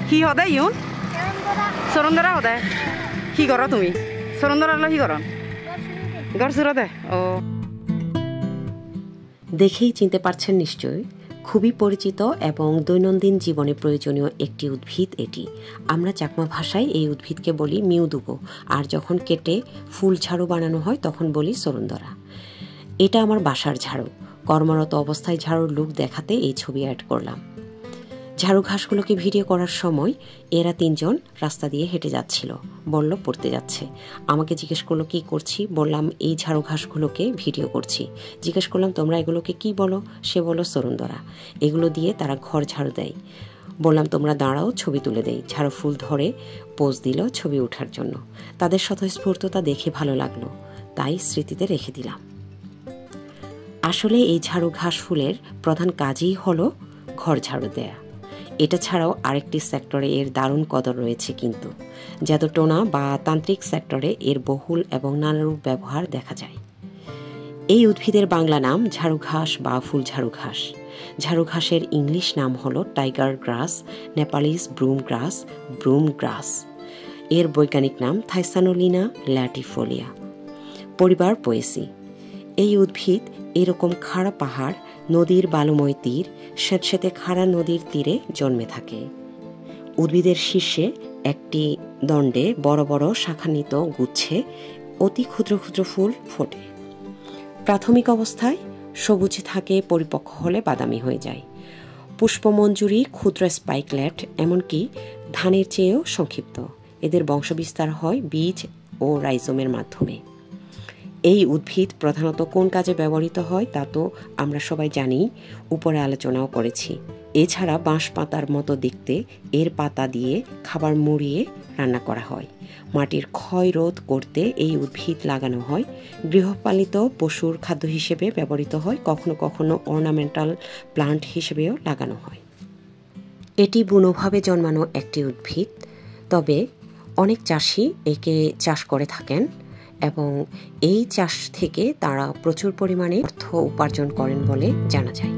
কি হদে ইউন সরন্দরা হদে কি করো তুমি সরন্দরা হলো কি করো ঘর সুরতে ও দেখেই চিনতে পারছেন নিশ্চয়ই খুবই পরিচিত এবং দৈনন্দিন জীবনে প্রয়োজনীয় একটি উদ্ভিদ এটি। আমরা চাকমা ভাষায় এই উদ্ভিদকে বলি মিউদুগো, আর যখন কেটে ফুল ঝাড়ু বানানো হয় তখন বলি সরন্দরা। এটা আমার বাসার ঝাড়ু। কর্মরত অবস্থায় ঝাড়ুর লুক দেখাতে এই ছবি অ্যাড করলাম। ঝাড়ু ঘাসগুলোকে ভিডিও করার সময় এরা তিনজন রাস্তা দিয়ে হেঁটে যাচ্ছিল, বলল পড়তে যাচ্ছে। আমাকে জিজ্ঞেস করলো কি করছি, বললাম এই ঝাড়ু ঘাসগুলোকে ভিডিও করছি। জিজ্ঞেস করলাম তোমরা এগুলোকে কি বলো, সে বলল সরন্দরা। এগুলো দিয়ে তারা ঘর ঝাড়ু দেয়। বললাম তোমরা দাঁড়াও, ছবি তুলে দেই। ঝাড়ু ফুল ধরে পোজ দিল ছবি ওঠার জন্য। তাদের স্বতঃস্ফূর্ততা দেখে ভালো লাগলো, তাই স্মৃতিতে রেখে দিলাম। আসলে এই ঝাড়ু ঘাস ফুলের প্রধান কাজই হলো ঘর ঝাড়ু দেয়া। এটা ছাড়াও আরেকটি সেক্টরে এর দারুণ কদর রয়েছে, কিন্তু জাদুটোনা বা তান্ত্রিক সেক্টরে এর বহুল এবং নানারূপ ব্যবহার দেখা যায়। এই উদ্ভিদের বাংলা নাম ঝাড়ু ঘাস বা ফুল ঝাড়ু ঘাস। ঝাড়ু ঘাসের ইংলিশ নাম হলো টাইগার গ্রাস, নেপালিস ব্রুম গ্রাস। এর বৈজ্ঞানিক নাম থাইসানোলিনা ল্যাটিফোলিয়া। পরিবার পোয়েসি। এই উদ্ভিদ এরকম খাড়া পাহাড়, নদীর বালুময় তীর, স্যাঁতস্যাঁতে খাড়া নদীর তীরে জন্মে থাকে। উদ্ভিদের শীর্ষে একটি দণ্ডে বড় বড় শাখান্বিত গুচ্ছে অতি ক্ষুদ্র ক্ষুদ্র ফুল ফোটে। প্রাথমিক অবস্থায় সবুজ থাকে, পরিপক্ক হলে বাদামি হয়ে যায়। পুষ্পমঞ্জুরি, ক্ষুদ্র স্পাইকলেট, এমনকি ধানের চেয়েও সংক্ষিপ্ত। এদের বংশবিস্তার হয় বীজ ও রাইজোমের মাধ্যমে। এই উদ্ভিদ প্রধানত কোন কাজে ব্যবহৃত হয় তা তো আমরা সবাই জানি, উপরে আলোচনাও করেছি। এছাড়া বাঁশ পাতার মতো দেখতে এর পাতা দিয়ে খাবার মুড়িয়ে রান্না করা হয়। মাটির ক্ষয় রোধ করতে এই উদ্ভিদ লাগানো হয়। গৃহপালিত পশুর খাদ্য হিসেবে ব্যবহৃত হয়, কখনো কখনো অর্নামেন্টাল প্লান্ট হিসেবেও লাগানো হয়। এটি বুনোভাবে জন্মানো একটি উদ্ভিদ, তবে অনেক চাষি একে চাষ করে থাকেন এবং এই চাষ থেকে তারা প্রচুর পরিমাণে অর্থ উপার্জন করেন বলে জানা যায়।